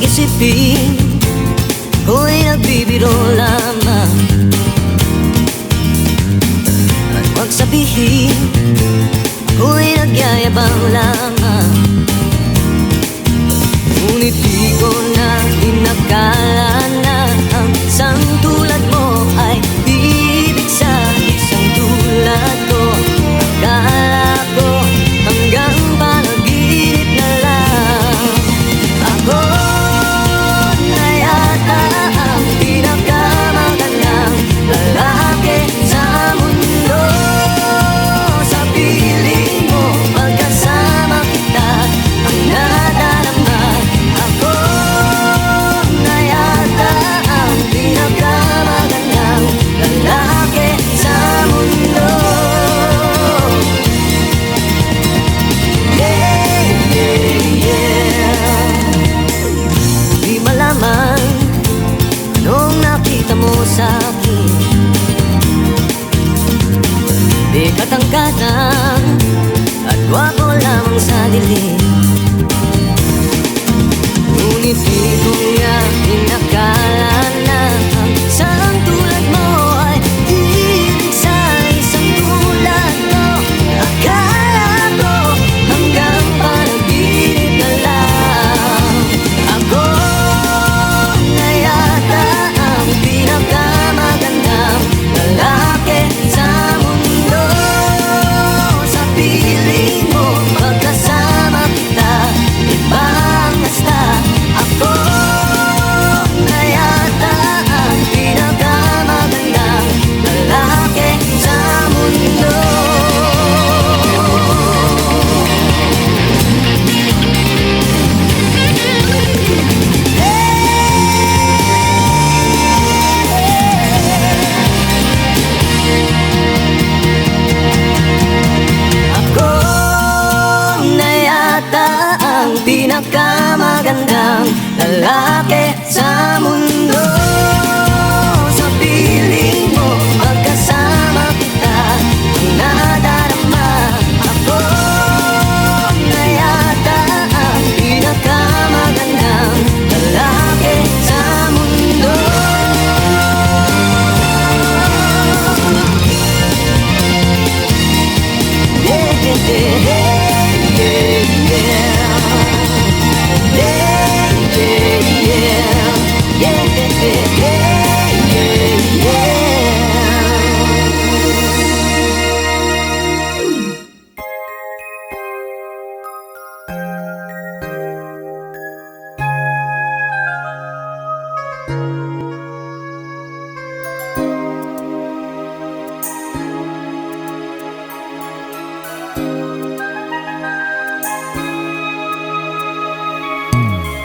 Isipin ko'y nagbibiro lamang at huwag sabihin ako'y nagyayabang lamang. Ngunit di ko na inakala na ang isang tulad mo ay ibig sa isang tulad ko. Akala ko hanggang panaginip na lang. Ako lalaki sa mundo. Sa piling mo pagkasama kita ang nadarama. Ako na yata ang pinakamagandang lalaki sa mundo. Yeah, yeah, yeah. Di malaman anong nakita mo sa'kin. Di katangkanan at gwapo lamang sa dilim. Ngunit di ko nga inakala na ang isang tulad mo ay ibig sa isang tulad ko. Akala ko hanggang panaginip na lang. Ako na yata ang pinakamagandang lalaki sa mundo. Sa piling mo pagkasama kita, iba ang basta. Ako na yata ang pinakamagandang lalaki sa mundo. Pinakamagandang lalaki sa mundo. Sa piling mo pagkasama kita ang nadarama. Ako na yata ang pinakamagandang lalaki sa mundo. Yeah, yeah, yeah, yeah, yeah.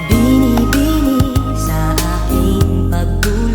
Binibini sa aking pagbuhay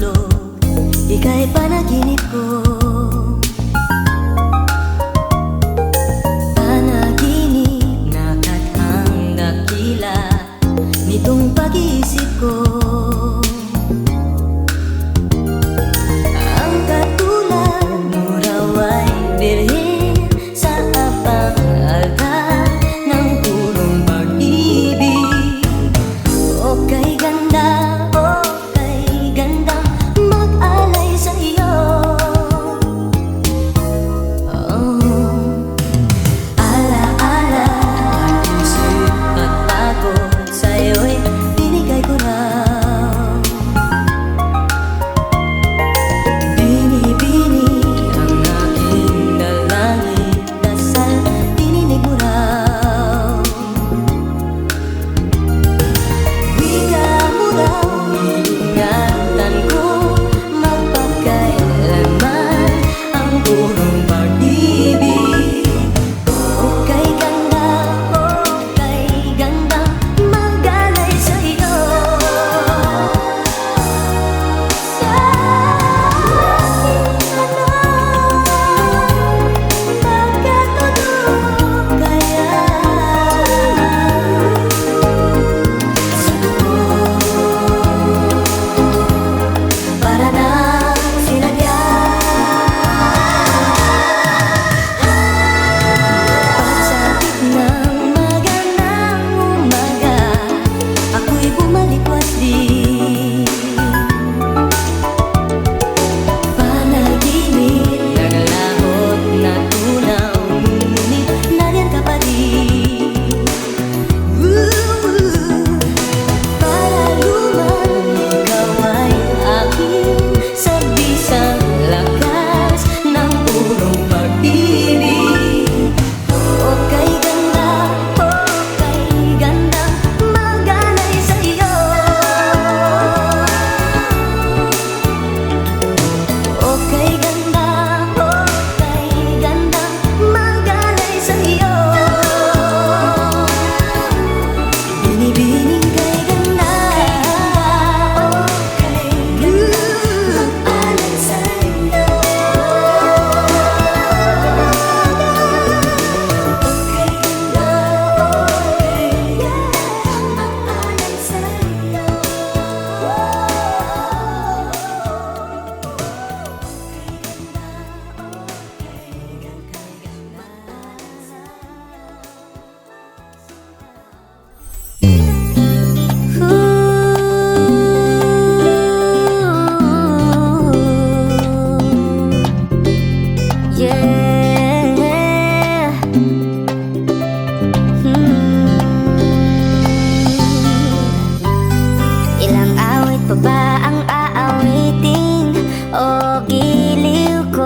Ilang awit pa ba ang aawitin o giliw ko?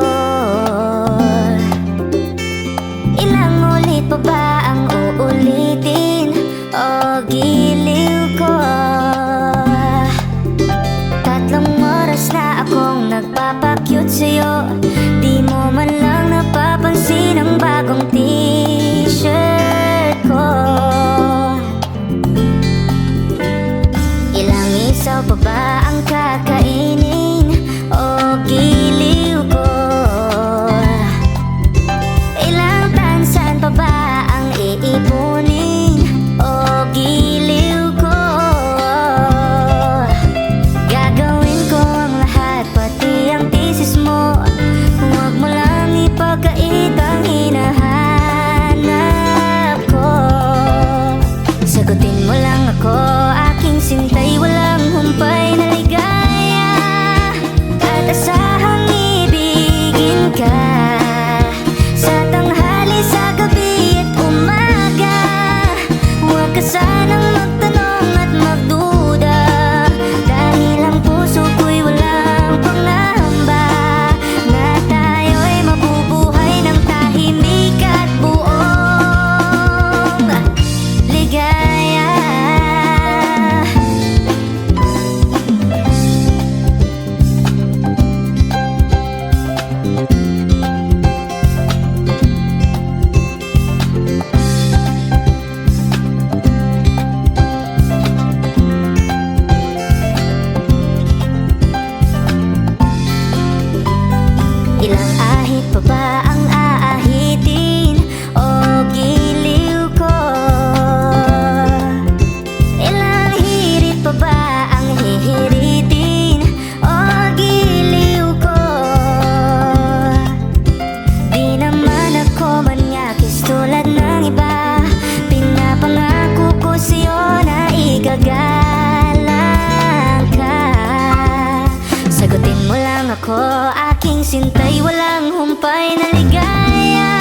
Ilang ulit pa ba ang uulitin o giliw ko? 3 oras na akong nagpapakyut sa'yo, di mo man lang napapansin ang bagong t-shirt ko. Ilang isaw pa ba ang kakainin o giliw ko? Ilang tansan pa ba ang iipunin o giliw ko? Gagawin ko ang lahat, pati ang thesis mo. Huwag mo lang ipagkait ang hinahanap ko. Sagutin mo lang ako, aking sintay, walang humpay na ligaya. At asahang ibigin ka sa tanghali, sa gabi at umaga. Huwag ka sanang magtanong at magduda, dahil ang puso ko'y walang pangamba na tayo'y mabubuhay ng tahimik at buong ligaya. Ilang ahit pa ba ang aahitin o giliw ko? Ilang hirit pa ba ang hihiritin o giliw ko? Di naman ako manyakis tulad ng iba, pinapangako ko sa'yo na igagalang ka. Sagutin mo lang ako, aking sintay, walang humpay na ligaya.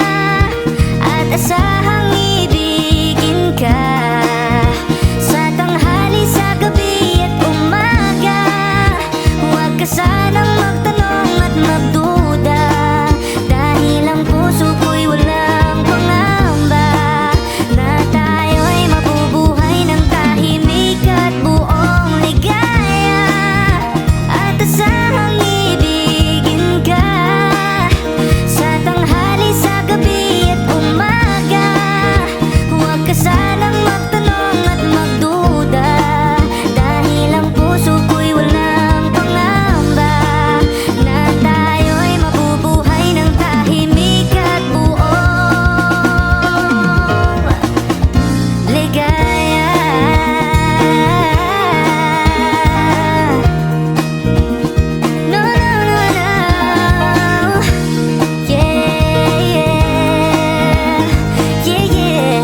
At asahang ibigin ka sa tanghali, sa gabi at umaga. Huwag ka sanang magtanong at magduda, dahil ang puso ko'y walang pangamba na tayo'y mabubuhay ng tahimik at buong ligaya. At asahang ibigin ka sa tanghali, sa gabi at umaga. Huwag ka sanang magtanong at magduda, dahil ang puso ko'y walang pangamba na tayo'y mabubuhay ng tahimik at buong ligaya. No, no, no, no. Yeah, yeah. Yeah,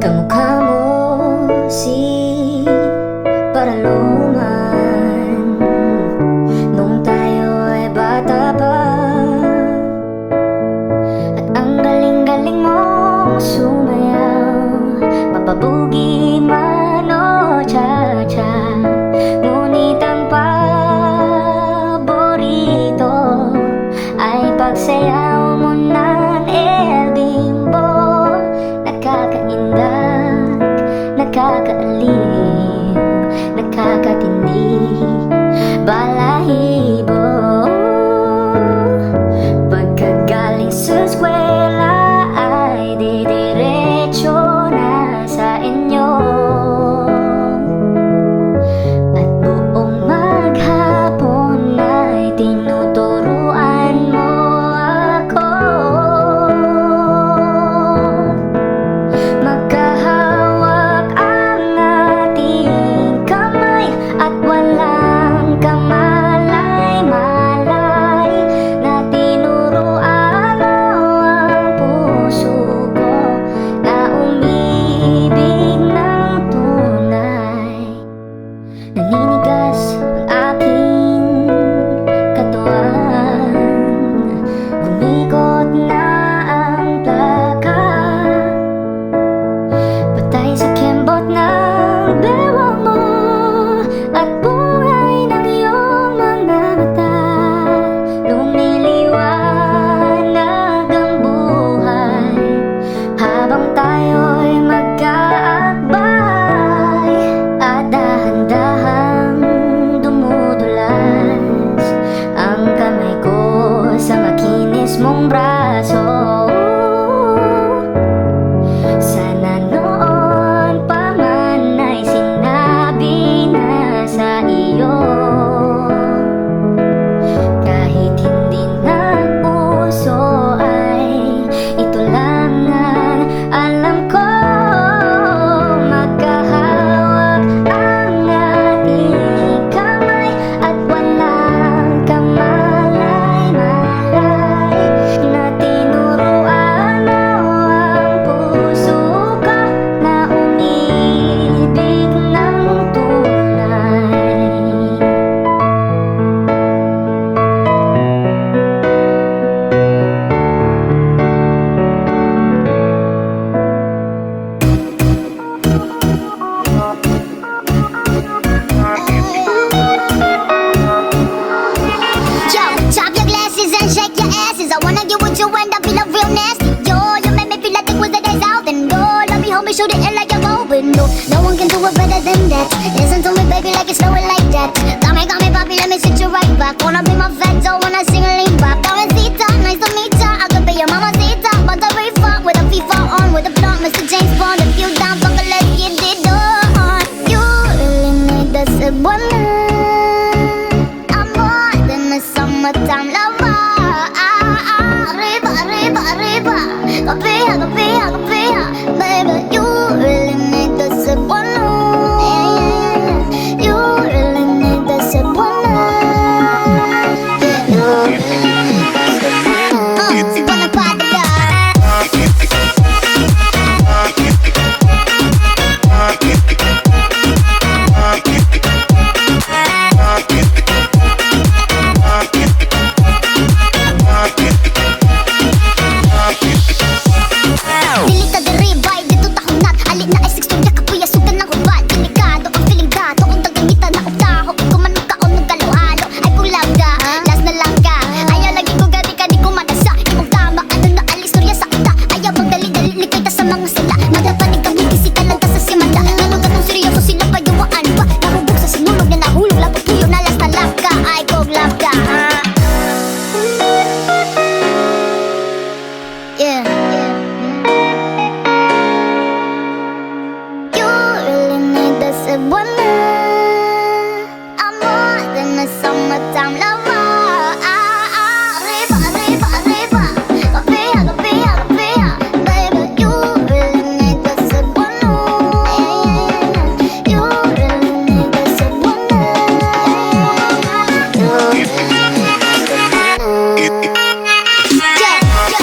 kamukha mo si Paraluman nung tayo ay bata pa, at ang galing-galing mong sumayaw, mapabugi man o cha-cha. Ngunit ang paborito ay pagsayaw mo ng El Bimbo. Nakakaindak, nakakaaliw, nakakatindig, balahibo. Pagkagaling sa eskwela ay didire mismong braso. Sana noon pa man ay sinabi na sa iyo, kahit hindi na uso ay ito lang ang alam ko. Magkahawak ang ating kamay at walang kamalay-malay na tinuruan mo ang puso ko na umibig ng tunay. Yo, drop your glasses and shake your asses. I wanna get with you and I feel a real nasty. Yo, you make me feel like the wizard is out. And go, let me hold me, shoot it in like a open. No, no one can do it better than that. Listen to me, baby, like it's flowing like that. Got me, papi, let me sit you right back. Wanna be my fat dough when I sing a lean back. Mamacita, nice to meet ya. I could be your mamacita, but the refund with a FIFA on, with a blunt, Mr. James Bond. If you down, fuck it, let's get it on. You really need the one. I'm more than a summertime lover. Arriba, arriba, arriba. Copia, copia, copia. Baby, you really need the one. You really need the one. You really need the one. Wanna party, Dilita de ribay, dito tahunat. Alin na ay 6 ka kuya, sugan ng hubad. Delikado ang feeling dato, kung tagangita na utaho. Ikaw man magkaon ng galo-halo. Ay kung langga, last na lang ka. Ayaw lagi ko gati ka, di ko madasa. Ikong tama, ano na alistorya sa kita. Ayaw magdali-dali, likay ta sa mga sila. Madapanig kami, kisita lang ta sa simanda. Lalo ka kung seryoso sila pa yuwaan pa. Nahubog sa sinulog na nahulog, lapot puyo na last na lang ka. Ay kung langga, yeah. You really need the one. I'm more than a summertime lover. Arriba, arriba, arriba. Copia, copia, copia. Baby, you really need the one. You really need the one. You really need the one. Yeah, yeah.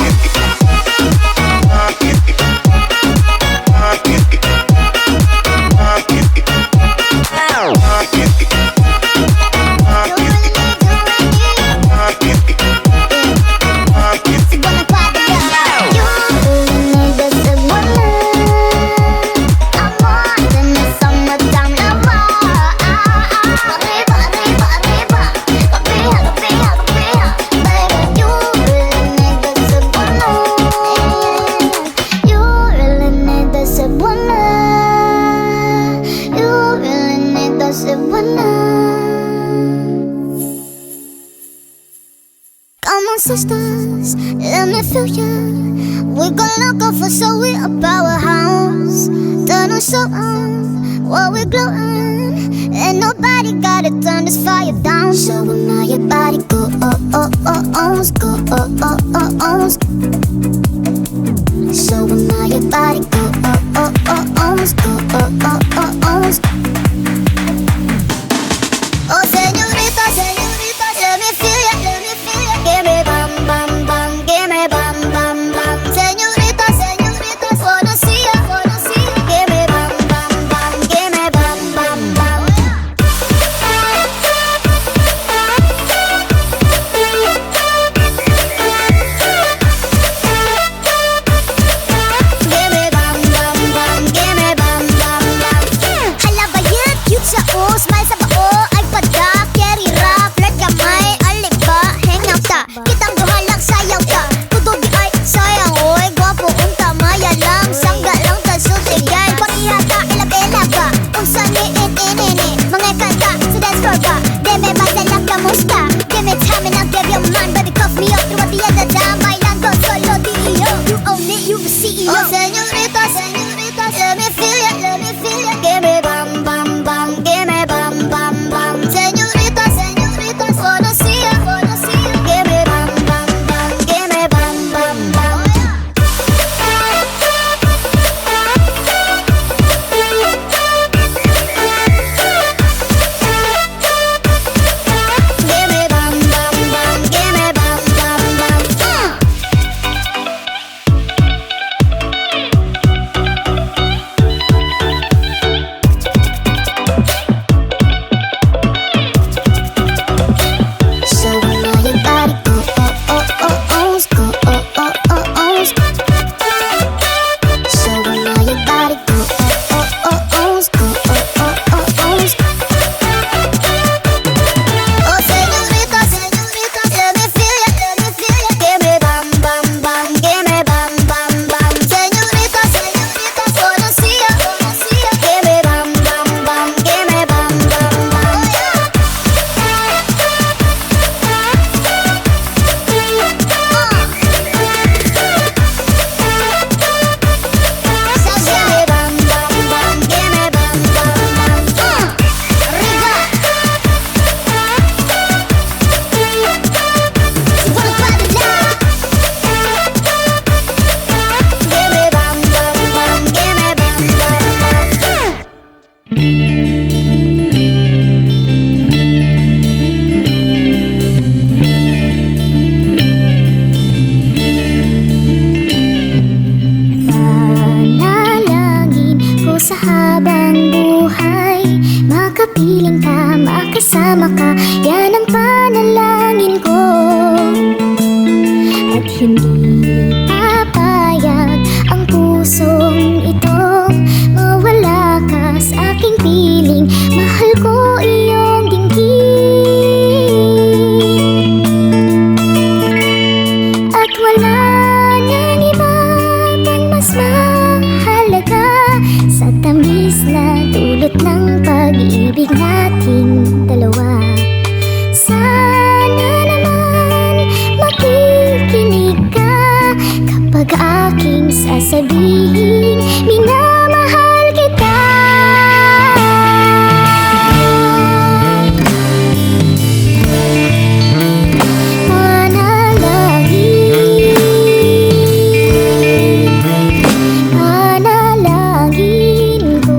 Come on, sisters, let me feel ya. We gon' look up for so we a powerhouse. Turn us on while we glowing. Ain't nobody gotta turn this fire down. Show 'em how your body go, oh, oh, oh, oh, go, oh, oh, oh, oh. Show 'em how your body go, oh, oh, oh, oh, go, oh, oh, oh, oh. Oh, señorita, señorita, let me feel ya, let me feel ya. Give me bam, bam, bam, give me bam, bam, bam. Señorita, señorita, wanna see ya, wanna see ya. Give me bam, bam, bam, give me bam, bam, bam. hindi papayag ang pusong itong mawala ka sa aking piling. Mahal ko iyong dinggin at wala nang iba pang mas mahalaga sa tamis na dulot ng pag-ibig nating dalawa. Sana naman makikinig ka kapag aking sasabihin minamahal kita. Panalangin ko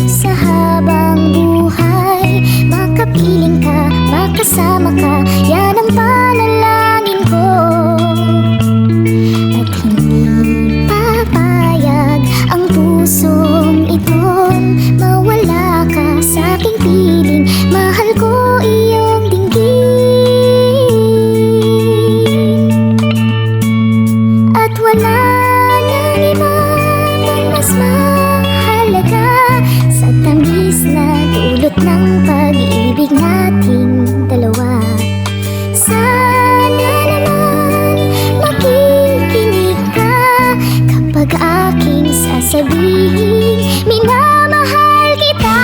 sa habang buhay, makapiling ka, makasama ka, yan ang panalangin ko. At hindi papayag ang pusong itong mawala ka sa aking piling. Mahal ko iyong dinggin at wala nang iba pang mas mahalaga sa tamis na dulot ng pag-ibig nating dalawa. Sana naman makikinig ka kapag aking sasabihin minamahal kita.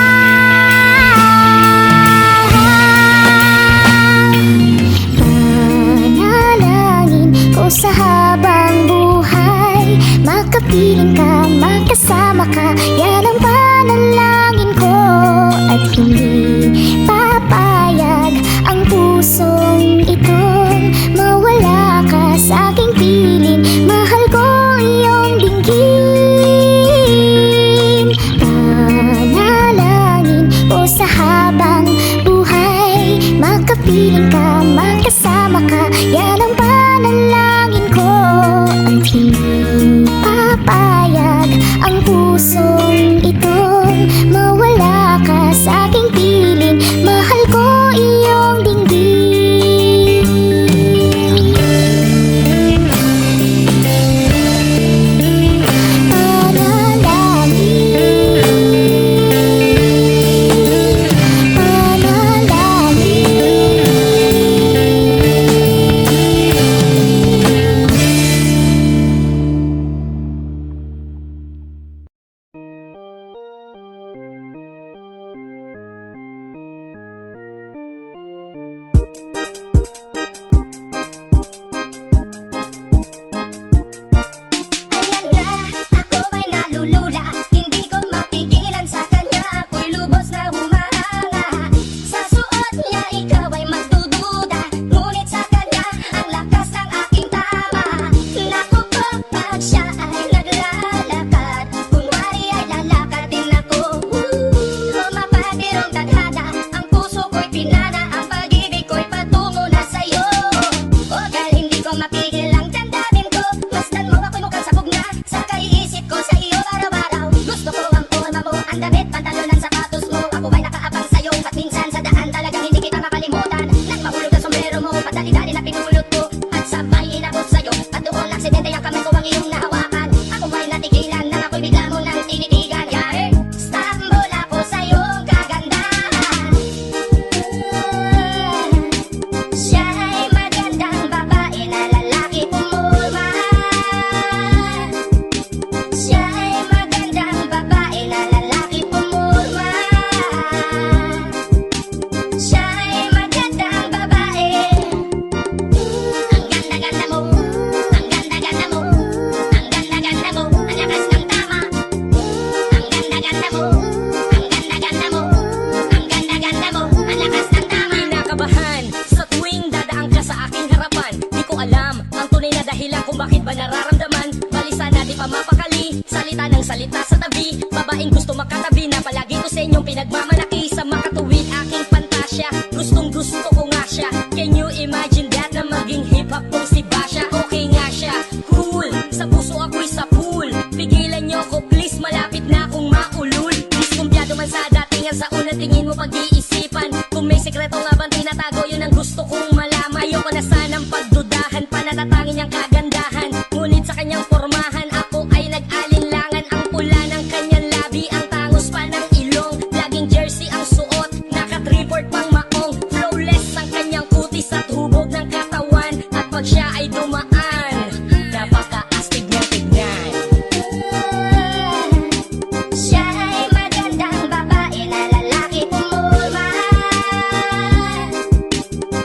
Panalangin ko sa habang buhay, makapiling ka, makasama ka, yan ang panalangin ko. At hindi papayag ang pusong itong mawala ka sa aking piling. Mahal ko iyong dinggin. Panalangin ko sa habang buhay, makapiling ka, makasama ka, yan ang panalangin ko. At hindi papayag ang pusong itong mawala ka sa aking piling. Mahal ko iyong dinggin. Ayan na, ako ay nalulula, hindi ko mapigilan sa kanya, ako'y lubos na humahanga. Sa suot niya ikaw ay magdududa, ngunit sa kanya ang lakas ng aking tama. Naku po, pag siya ay naglalakad, kunwari ay lalakad din ako. Mapatirong tadhana, ang puso ko'y pinana, ang pag-ibig ko'y patungo na sa'yo. O dahil hindi ko mapigil ang damdamin ko, masdan mo ako'y mukhang sabog na sa kaiisip ko sa iyo araw-araw. Gusto ko ang forma mo, ang damit, pantalon, ang sapatos mo. Ako ay nakaabang sa'yo at minsan sa daan talagang hindi kita makalimutan. Nang mahulog ang sombrero mo, padali-dali na pinulot ko at sabay inabot sa'yo. At doon aksidente ang kamay ko ang iyong nahawakan. Ako ay natigilan nang ako'y bigla mo nang tinitigan. Yare, stambol ako sa iyong kagandahan. Siya ay magandang babae na lalaki pumulma. Siya ay magandang babae na lalaki pumulma. Siya ay magandang babae. Ang ganda-ganda mo, ang ganda-ganda mo, ang ganda-ganda mo, ang lakas ng tama. Ang ganda-ganda mo, ang ganda-ganda mo, ang ganda-ganda mo, ang lakas ng tama. Kinakabahan sa tuwing dadaan ka sa aking harapan. Di ko alam ang tunay na dahilan kung bakit ba nararamdaman. Bali sana di pa mapakali, salita ng salita sa tabi. Babaeng gusto makatabi na palagi ko sa inyong pinagmamalaki. Sa makatuwid aking pantasya, gustong gusto ko nga siya. Can you imagine that na maging hip-hop kong si Basha? Okay nga siya, cool, sa puso ako'y sa pool. Pigilan niyo ko please, malapit na akong maulul. Diskumpiyado man sa datingan, sa unang tingin mo pag-iisipan. Kung may sekreto nga bang tinatago, yun ang gusto kong malaman. Ayoko na sanang pagduda kagandahan, pananatangin niyang kagandahan. Ngunit sa kanyang pormahan, ako ay nag-alinlangan. Ang pula ng kanyang labi, ang tangos pa ng ilong. Laging jersey ang suot, naka-3-4 pang maong. Flawless ang kanyang kutis at hubog ng katawan. At pag siya ay dumaan, napaka-astig niyang tignan. Siya ay magandang babae na lalaki pumulma.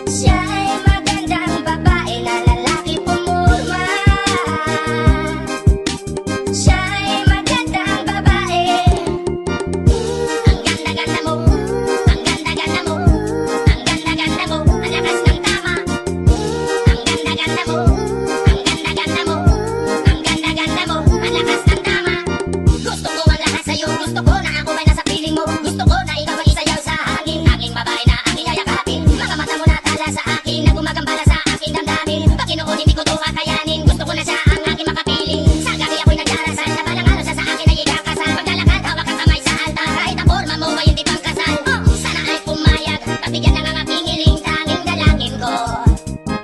Siya ay magandang babae na lalaki pumulma. Siya ay magandang babae. Ang ganda-ganda mo, ang ganda-ganda mo, ang ganda-ganda mo, ang lakas ng tama. Ang ganda-ganda mo, ang ganda-ganda mo, ang ganda-ganda mo, ang lakas ng tama. Gusto ko ang lahat sa'yo, gusto ko na ako ay nasa piling mo. Gusto ko na ikaw ay isayaw sa hangin, aking babae na aking yayakapin. Mga mata mo na tala sa akin, na gumagambala sa aking damdamin. Pakinoon hindi ko to kakayanin, gusto ko na siya ang aking makapiling. Sa gabi ako'y nagdarasal, na balang araw siya sa akin ay ikakasal. Paglalakad, hawak ang kamay sa altar, kahit ang forma mo ay hindi pangkasal. Sana ay pumayag, pagbigyan ng ang aking hiling, tanging dalangin ko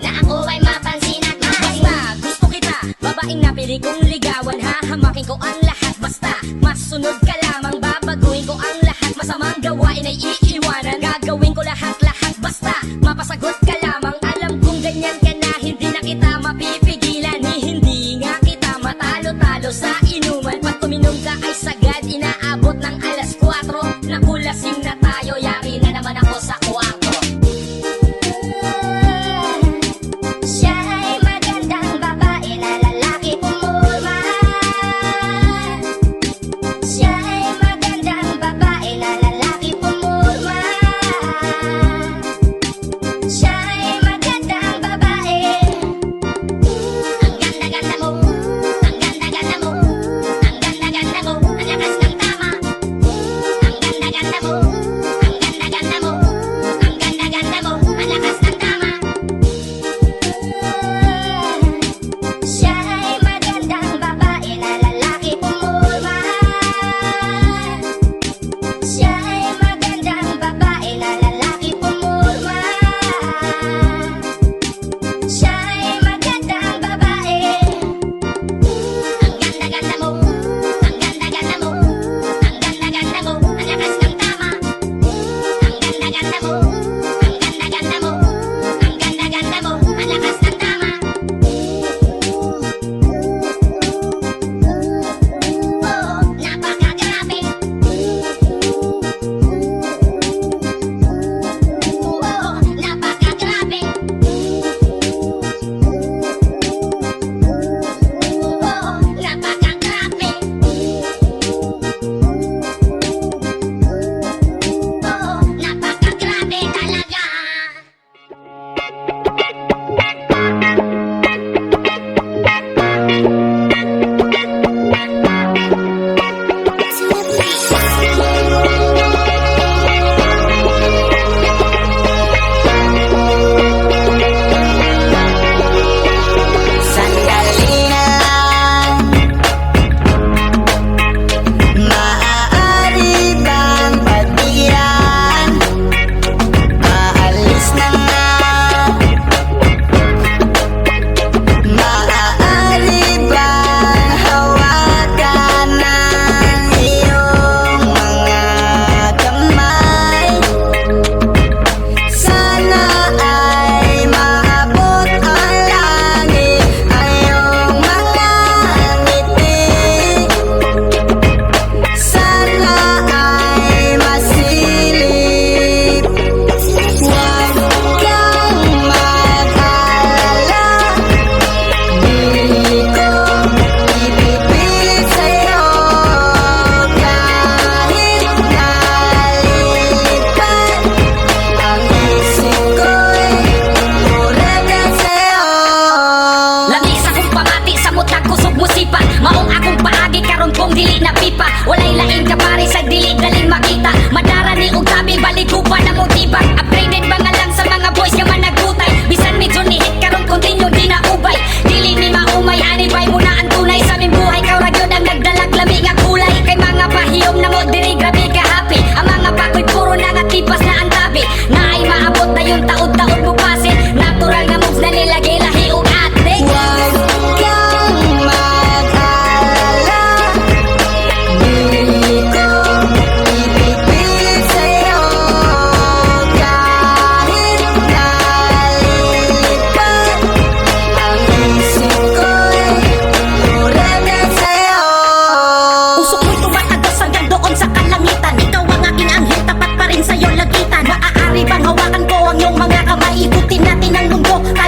na ako ay mapansin at mahalin. Basta gusto kita, babaeng napili kong ligawan. Hahamakin ko ang lahat, basta masunod ka lamang. Babaguhin ko ang lahat, masamang gawain ay iiwanan. Gagawin ko lahat-lahat, basta mapasagot ka lamang. Alam kong ganyan ka na, hindi na kita mapipigilan. Hindi nga kita matalo-talo sa inuman. Pag tuminom ka ay sagad, inaabot ng alas 4. Nakulasing na tayo, yari na naman ako sa kwarto. Siya ay magandang babae na lalaki pumulma. Siya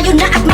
tayo na at